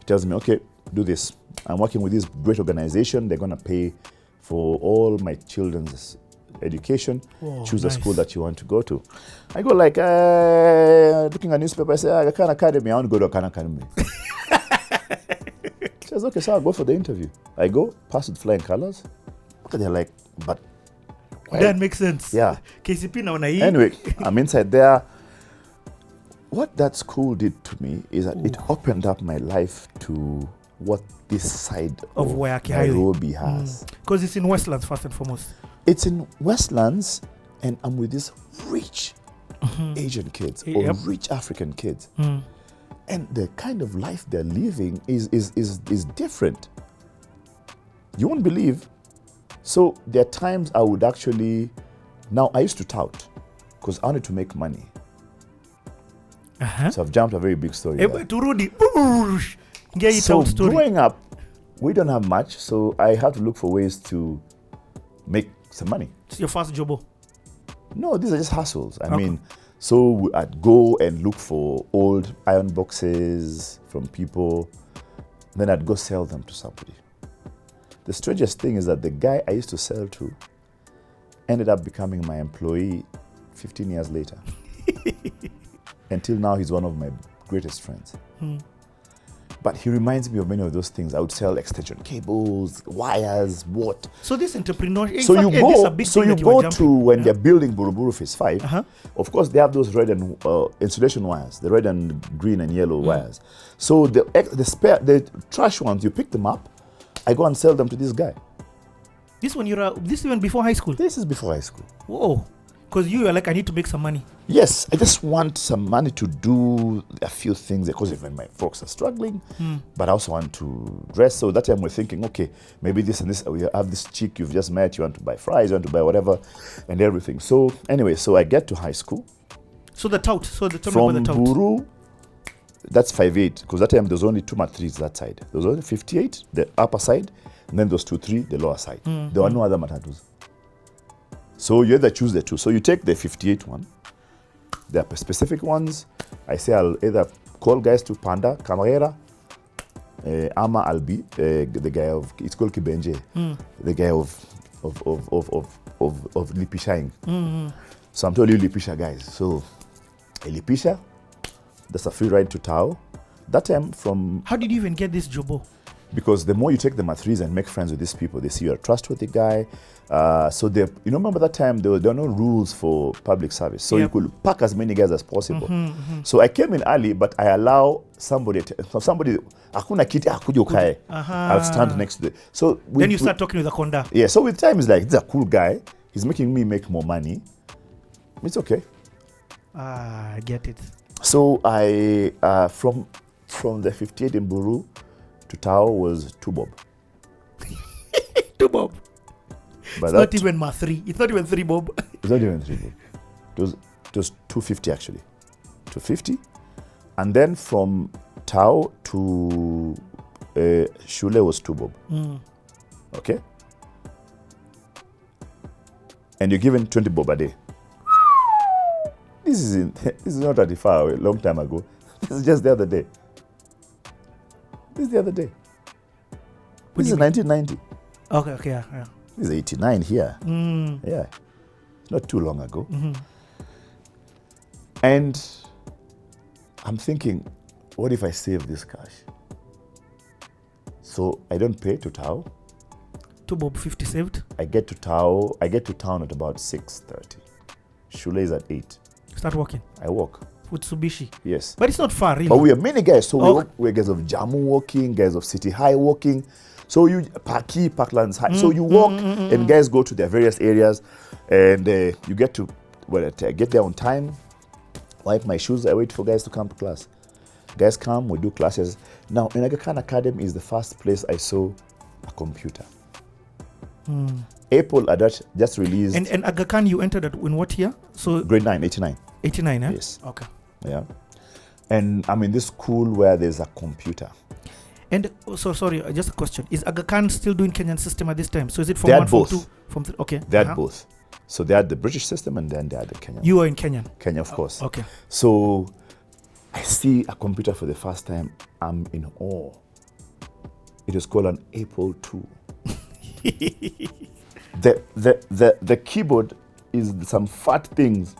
tells me, okay, do this. I'm working with this great organization. They're going to pay for all my children's education. Whoa, Choose a nice. school that you want to go to. I go like, looking at newspaper, I say, Aga Khan Academy, I want to go to Aga Khan Academy. She says, okay, so I'll go for the interview. I go, pass with flying colors. And they're like, but why? That makes sense. Yeah. KCP na una hii. Anyway, I'm inside there. What that school did to me is that it opened up my life to what this side of Waiaki Highway. Nairobi has. Because it's in Westlands first and foremost. It's in Westlands, and I'm with these rich Asian kids or Yep. rich African kids. And the kind of life they're living is different. You won't believe. So there are times I would actually, now I used to tout because I wanted to make money. So I've jumped a very big story there. Turudi. So growing up, we don't have much, so I had to look for ways to make some money. It's your first job. No, these are just hustles. I mean, so I'd go and look for old iron boxes from people, then I'd go sell them to somebody. The strangest thing is that the guy I used to sell to ended up becoming my employee 15 years later. Until now, he's one of my greatest friends. But he reminds me of many of those things. I would sell extension cables, wires, what. So this entrepreneurship. So you go to when they're building Buruburu Phase 5. Of course, they have those red and insulation wires, the red and green and yellow wires. So the trash ones, you pick them up. I go and sell them to this guy. This one this even before high school. This is before high school. Whoa. Because you were like, I need to make some money. Yes, I just want some money to do a few things because even my folks are struggling, but I also want to dress. So that time we're thinking, okay, maybe this and this, we have this chick you've just met, you want to buy fries, you want to buy whatever, and everything. So anyway, so I get to high school. So the tout, tell me From about the tout. Buru, that's 5'8", because that time there was only 2 matrices that side. There was only 58, the upper side, and then those 2-3, the lower side. There were no other matatus. So you either choose the two. So you take the 58 one. There are specific ones. I say I'll either call guys to Panda, Camarera, Ama Albi, the guy of, it's called Kibenje, the guy of Lipishaing. So I'm telling you Lipisha guys. So Lipisha, that's a free ride to Tao. That time from... How did you even get this job? Because the more you take the matriz and make friends with these people, they see you're a trustworthy guy. So remember that time there were no rules for public service. So you could pack as many guys as possible. So I came in early, but I allow somebody, akuna kiti akuja ukae. I'll stand next to the... So then you start talking with the conda. Yeah, so with time it's like, this is a cool guy. He's making me make more money. It's okay. I get it. So I, from the 58 in Buru to Tao was 2 bob. 2 bob. But It's not even ma 3. It's not even 3 bob. It's not even 3 bob. It was 250 actually. 250. And then from Tao to Shule was 2 bob. Okay? And you're given 20 bob a day. This is not that far away, long time ago. This is just the other day. This is the other day. This is 1990. Okay, yeah. This is 89 here. Yeah. Not too long ago. And I'm thinking, what if I save this cash? So I don't pay to Tao. 2 bob 50 saved. I get to town at about 6:30. Shule is at 8. Start walking. I walk. With Tsubishi. Yes. But it's not far, really. But we are many guys. So we're guys of Jamu walking, guys of City High walking. So you Parklands High. So you walk and guys go to their various areas and you get to, I get there on time, wipe my shoes, I wait for guys to come to class. Guys come, we do classes. Now, in Aga Khan Academy is the first place I saw a computer. Apple just released... And Aga Khan, you entered in what year? So grade 9, 89. 89, eh? Yes. Okay. Yeah. And I'm in this school where there's a computer. And sorry, just a question. Is Aga Khan still doing Kenyan system at this time? So is it from They had 1, from both. 2, from 3? Okay. They had both. So they had the British system and then they had the Kenyan. You were in Kenyan? Kenya, of course. Okay. So I see a computer for the first time. I'm in awe. It was called an Apple II. The keyboard is some fat things,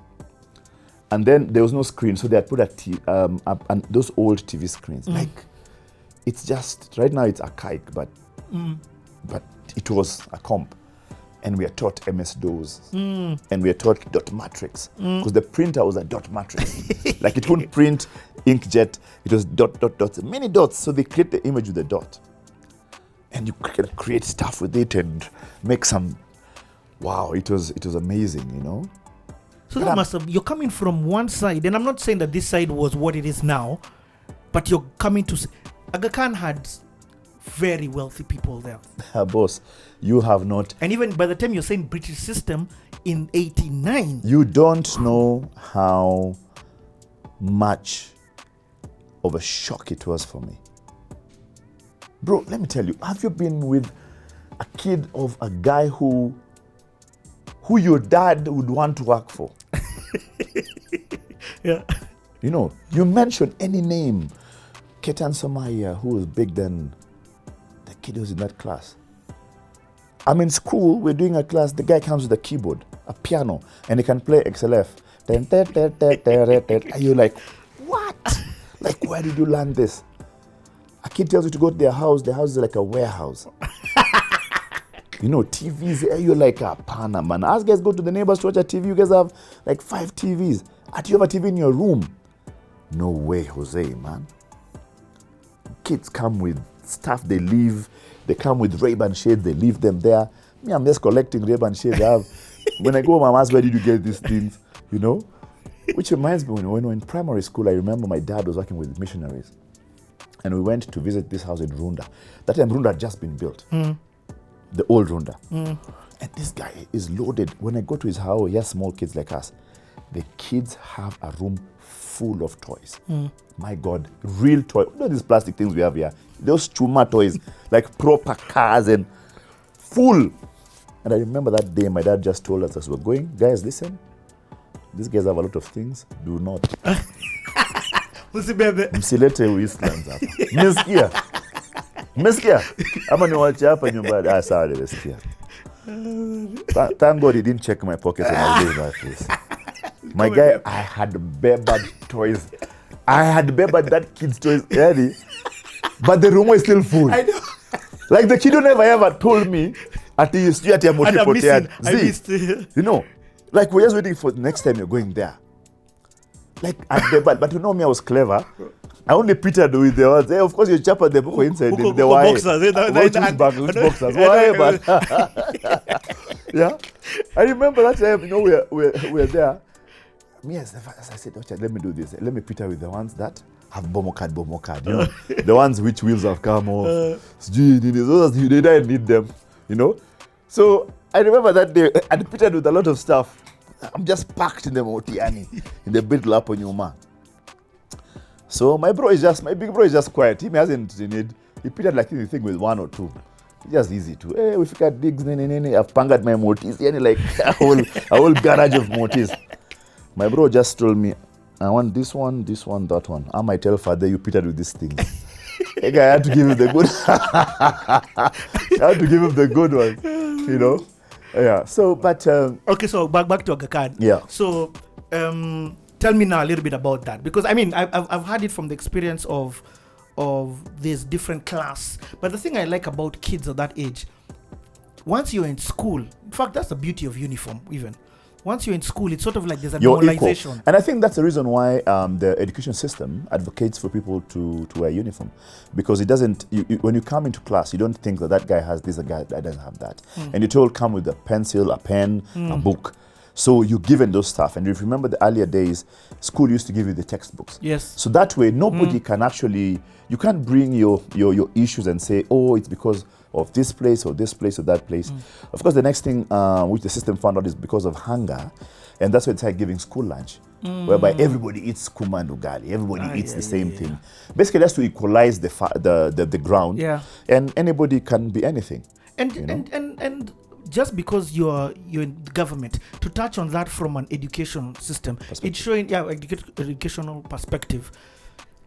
and then there was no screen, so they had put and those old TV screens. Like, it's just right now it's archaic, but it was a comp, and we are taught MS-DOS, and we are taught dot matrix, because the printer was a dot matrix. Like, it wouldn't print inkjet; it was dot dot dots, many dots. So they create the image with the dot, and you can create stuff with it and make some. Wow, it was amazing, you know. So that must have, you're coming from one side, and I'm not saying that this side was what it is now, but you're coming to Aga Khan had very wealthy people there. Boss, you have not. And even by the time you're saying British system in 89, you don't know how much of a shock it was for me. Bro, let me tell you, have you been with a kid of a guy who your dad would want to work for? Yeah. You know, you mention any name. Ketan Somaya, who was big then, the kid was in that class. I'm in school, we're doing a class, the guy comes with a keyboard, a piano, and he can play XLF. And you're like, what? Like, where did you learn this? A kid tells you to go to their house is like a warehouse. You know, TVs, you're like a pana, man. As guys go to the neighbors to watch a TV, you guys have like 5 TVs. Do you have a TV in your room? No way, Jose, man. Kids come with stuff, they come with Ray-Ban shades, they leave them there. Me, I'm just collecting Ray-Ban shades. When I go home, I'm asked, where did you get these things? You know? Which reminds me, when we were in primary school, I remember my dad was working with missionaries. And we went to visit this house in Runda. That time, Runda had just been built. The old Runda. And this guy is loaded. When I go to his house, he has small kids like us. The kids have a room full of toys. My God, real toys. Not these plastic things we have here. Those chuma toys, like proper cars and full. And I remember that day, my dad just told us as we're going, guys, listen, these guys have a lot of things. Do not. Msilete Eastlands hapa. Mmesikia? Ama niwache hapa nyumbani. Sawa, nimesikia. Thank God he didn't check my pockets when I was doing that face. My guy, I had bebered toys. I had bebered that kid's toys early, but the room was still full. I know. Like, the kid never ever told me at the you know, like, we're just waiting for the next time you're going there. Like, but you know me, I was clever. I only pitted with the ones. Hey, of course, you chap at the book inside. The boxers. Boxers. Why? But yeah, I remember that time. You know, we're there. Me, as I said, okay, let me do this. Let me pita with the ones that have bomokad. You know, the ones which wheels have come off. Those you didn't need them. You know, so I remember that day. I pitted with a lot of stuff. I'm just packed in the motiani, in the big lap on your man. So my big bro is just quiet. He hasn't need. He pitted like anything with 1 or 2. It's just easy to. Hey, we got digs. I've pangered my motis. Like a whole garage of motis. My bro just told me, I want this one, that one. I might tell father you pitted with this thing. I had to give him the good. I had to give him the good one. You know. Yeah. So, but okay. So back to Aga Khan. Yeah. So, tell me now a little bit about that, because I mean I've had it from the experience of this different class. But the thing I like about kids at that age, once you're in school, in fact that's the beauty of uniform. Even once you're in school, it's sort of like there's a normalization. Equal. And I think that's the reason why the education system advocates for people to wear uniform, because it doesn't. When you come into class, you don't think that guy has this, a guy that doesn't have that, and you're told come with a pencil, a pen, a book. So you're given those stuff. And if you remember the earlier days, school used to give you the textbooks. Yes. So that way, nobody can actually, you can't bring your issues and say, oh, it's because of this place or that place. Of course, the next thing which the system found out is because of hunger. And that's why it's like giving school lunch, whereby everybody eats kuma and ugali. Everybody eats the same thing. Basically, that's to equalize the ground. Yeah. And anybody can be anything. And just because you're in the government, to touch on that from an education system, it's showing educational perspective.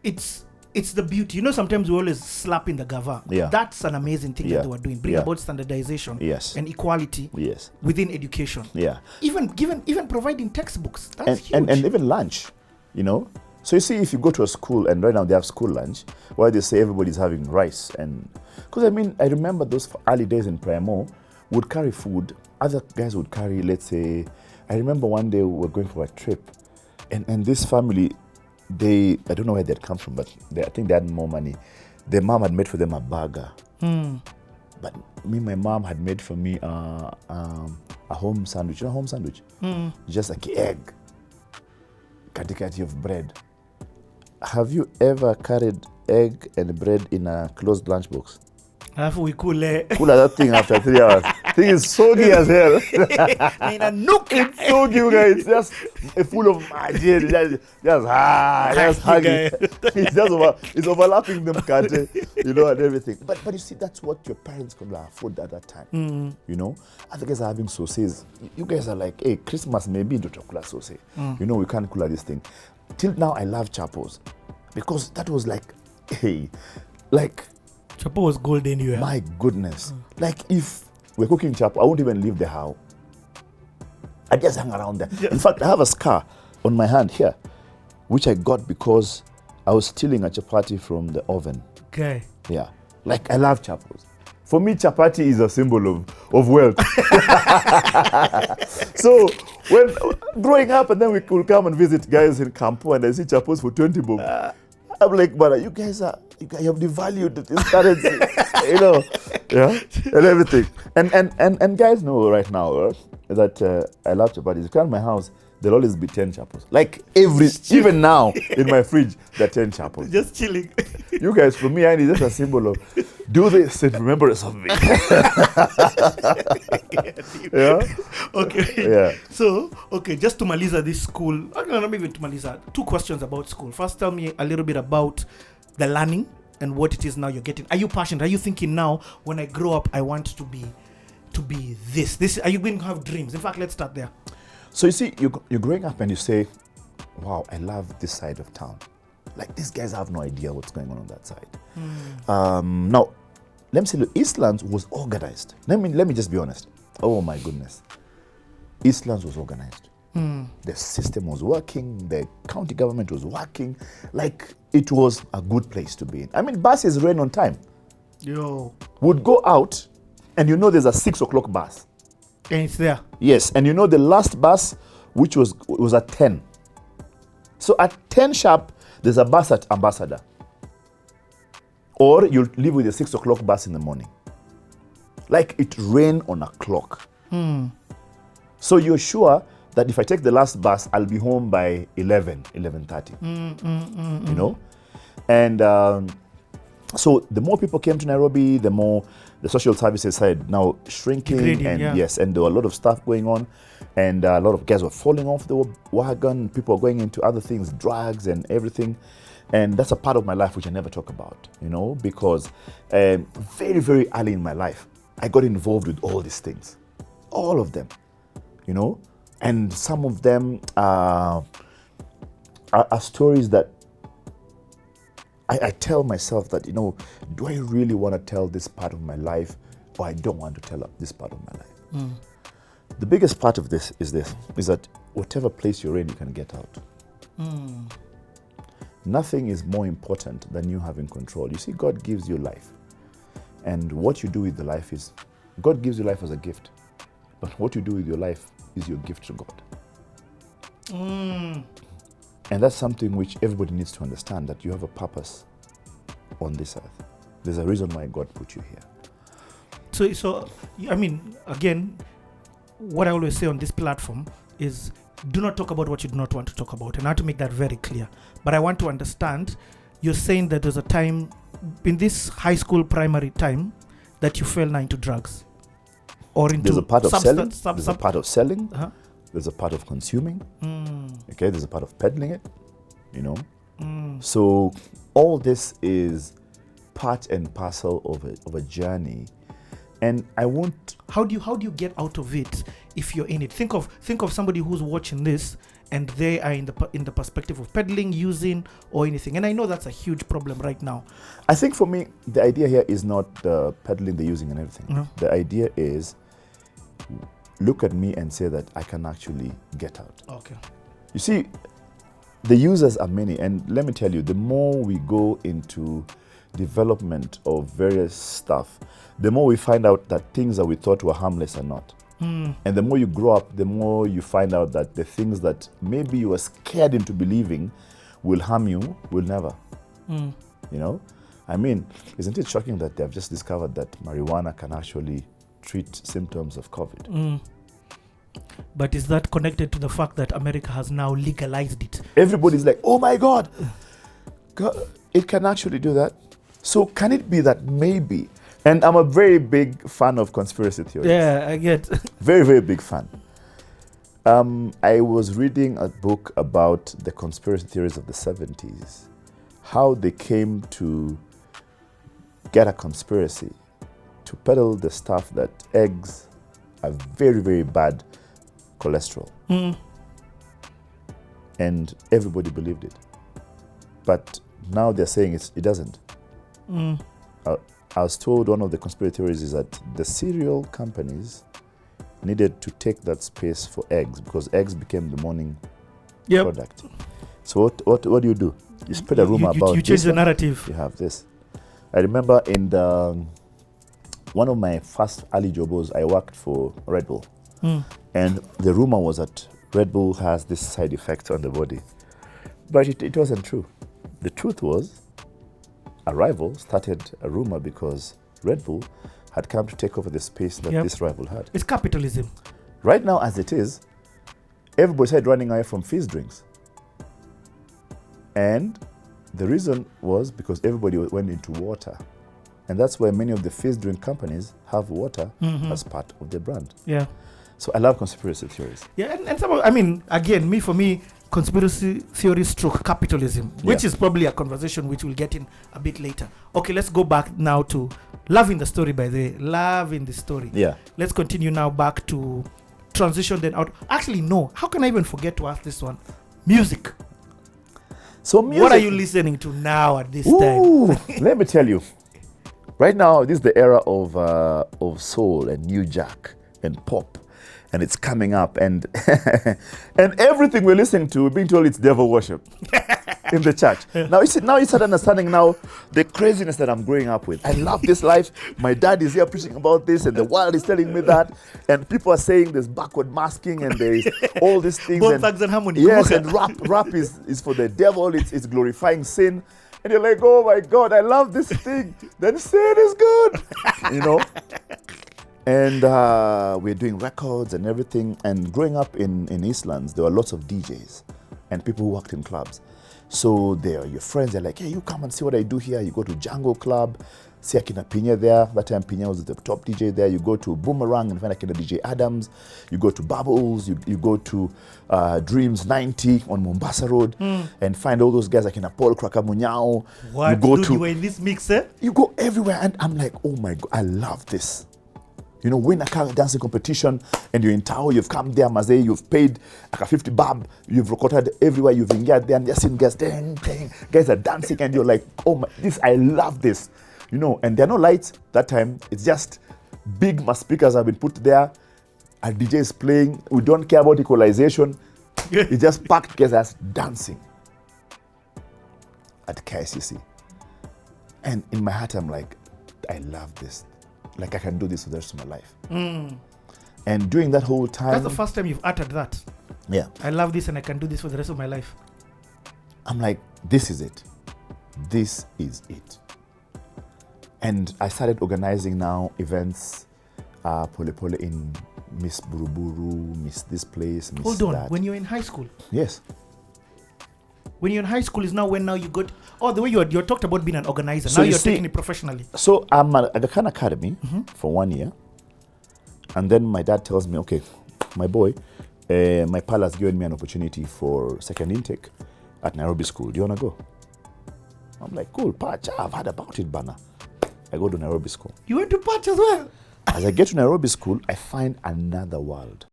It's it's the beauty. You know, sometimes we always slap in the gava. Yeah. That's an amazing thing that they were doing. Bring Yeah. about standardization Yes. and equality Yes. within education. Yeah. Even providing textbooks. That's And, huge. and even lunch, you know. So you see, if you go to a school and right now they have school lunch, where they say everybody's having rice, and because I mean, I remember those early days in Primo, would carry food. Other guys would carry, let's say, I remember one day we were going for a trip, and this family, I don't know where they'd come from, but I think they had more money. Their mom had made for them a burger. But my mom had made for me a home sandwich. You know, home sandwich? Just like egg, katikati of bread. Have you ever carried egg and bread in a closed lunchbox? After we cool Cool at that thing after 3 hours. Thing is soggy as hell. in a nook. It's soggy, guys. It's just full of magic. Just hanging. It's overlapping them, you know, and everything. But you see, that's what your parents could afford at that time. You know, other guys are having sauces. You guys are like, hey, Christmas maybe into chocolate sauce. You know, we can't cool this thing. Till now, I love chapos because that was like, hey, like. Chapo was gold anyway. My goodness. Like if we're cooking chapo, I won't even leave the house. I just hang around there. Yeah. In fact, I have a scar on my hand here, which I got because I was stealing a chapati from the oven. Okay. Yeah. Like I love chapos. For me, chapati is a symbol of wealth. So when growing up, and then we could come and visit guys in Campo, and I see chapos for 20 bob. I'm like, but you guys have devalued this currency, you know, yeah, and everything. And guys know right now that I love chapatis. You come to my house, there'll always be 10 chapos. Like even now in my fridge, there are 10 chapos. Just chilling. You guys, for me, I need just a symbol of do this in remembrance of me. Yeah. Okay. Yeah. So, okay, just to Maliza this school. Not even to Maliza. 2 questions about school. First, tell me a little bit about the learning and what it is now you're getting. Are you passionate? Are you thinking now, when I grow up, I want to be this? Are you going to have dreams? In fact, let's start there. So you see, you're growing up and you say, wow, I love this side of town. Like these guys have no idea what's going on that side. Now, let me say, look, Eastlands was organized. Let me just be honest. Oh my goodness. Eastlands was organized. The system was working. The county government was working. Like it was a good place to be in. I mean, buses ran on time. Yo. Would go out and you know there's a 6 o'clock bus. And it's there. Yes, and you know the last bus, which was at 10. So at 10 sharp, there's a bus at Ambassador. Or you'll leave with a 6 o'clock bus in the morning. Like it ran on a clock. So you're sure that if I take the last bus, I'll be home by 11:30. You know? And so the more people came to Nairobi, the more the social services side now shrinking. Degrading, yeah. Yes, and there were a lot of stuff going on. And a lot of guys were falling off the wagon. People were going into other things, drugs and everything. And that's a part of my life which I never talk about, you know, because very, very early in my life, I got involved with all these things, all of them, you know, and some of them are stories that I tell myself that, you know, do I really want to tell this part of my life, or I don't want to tell this part of my life? The biggest part of this is that whatever place you're in, you can get out. Nothing is more important than you having control. You see, God gives you life. And what you do with the life is, God gives you life as a gift. But what you do with your life is your gift to God. And that's something which everybody needs to understand, that you have a purpose on this earth. There's a reason why God put you here. So I mean, again, what I always say on this platform is, do not talk about what you do not want to talk about. And I have to make that very clear. But I want to understand, you're saying that there's a time in this high school, primary time, that you fell now into drugs. Or into there's a part of selling. substance. There's a part of selling. Uh-huh. There's a part of consuming. Okay, there's a part of peddling it, you know. So all this is part and parcel of a journey. And I won't. How do you get out of it if you're in it? Think of somebody who's watching this and they are in the perspective of peddling, using, or anything. And I know that's a huge problem right now. I think for me, the idea here is not peddling, the using and everything. No. The idea is look at me and say that I can actually get out. Okay. You see, the users are many, and let me tell you, the more we go into development of various stuff, the more we find out that things that we thought were harmless are not. And the more you grow up, the more you find out that the things that maybe you were scared into believing will harm you will never. You know? I mean, isn't it shocking that they have just discovered that marijuana can actually treat symptoms of COVID? But is that connected to the fact that America has now legalized it? Everybody's like, oh my God, it can actually do that. So can it be that maybe? And I'm a very big fan of conspiracy theories. Yeah, I get. Very, very big fan. I was reading a book about the conspiracy theories of the 70s, how they came to get a conspiracy to peddle the stuff that eggs are very, very bad cholesterol. And everybody believed it. But now they're saying it doesn't. I was told one of the conspiracy theories is that the cereal companies needed to take that space for eggs because eggs became the morning product. So what do? You spread a rumor about you change the narrative. You have this. I remember in one of my first early jobs, I worked for Red Bull. And the rumor was that Red Bull has this side effect on the body. But it wasn't true. The truth was, a rival started a rumor because Red Bull had come to take over the space that this rival had. It's capitalism. Right now, as it is, everybody started running away from fizz drinks. And the reason was because everybody went into water. And that's why many of the fizz drink companies have water as part of their brand. Yeah. So I love conspiracy theories. Yeah, and some of, I mean, again, for me, conspiracy theory stroke capitalism, which is probably a conversation which we'll get in a bit later. Okay, let's go back now to loving the story, by the way. Loving the story. Yeah. Let's continue now back to transition then out. Actually, no. How can I even forget to ask this one? Music. So music. What are you listening to now at this time? Let me tell you. Right now, this is the era of soul and new jack and pop. And it's coming up, and and everything we're listening to, we're being told it's devil worship in the church. Now you start understanding now the craziness that I'm growing up with. I love this life. My dad is here preaching about this, and the world is telling me that. And people are saying there's backward masking, and there is all these things. Both thugs and harmony. Yes, and rap is for the devil. It's glorifying sin. And you're like, oh my God, I love this thing. Then sin is good, you know. And we're doing records and everything. And growing up in Eastlands, there were lots of DJs and people who worked in clubs. So they're your friends. They're like, hey, you come and see what I do here. You go to Django Club, see Akina Pinya there. That time Pinya was the top DJ there. You go to Boomerang and find Akina DJ Adams. You go to Bubbles. You go to Dreams 90 on Mombasa Road and find all those guys like Paul Krakamunyao. What? You go Dude, you were in this mix, eh? You go everywhere. And I'm like, oh my God, I love this. You know, win a dancing competition and you're in Tao, you've come there, Mazay, you've paid like a 50 bob, you've recorded everywhere, you've been there and just seen guys, guys are dancing and you're like, oh my, I love this. You know, and there are no lights that time. It's just big speakers have been put there. A DJ is playing. We don't care about equalization. It's just packed guys dancing at KICC. And in my heart, I'm like, I love this. Like I can do this for the rest of my life. And during that whole time... That's the first time you've uttered that. Yeah. I love this and I can do this for the rest of my life. I'm like, this is it. This is it. And I started organizing now events, Pole Pole in Miss Buruburu, Miss this place, Miss Hold on, that. when you're in high school? Yes. When you're in high school is now when now you got... Oh, the way you're talked about being an organizer. So now you're taking it professionally. So I'm at the Khan Academy for 1 year. And then my dad tells me, okay, my boy, my pal has given me an opportunity for second intake at Nairobi school. Do you want to go? I'm like, cool, Patch, I've heard about it, Bana. I go to Nairobi school. You went to Patch as well? As I get to Nairobi school, I find another world.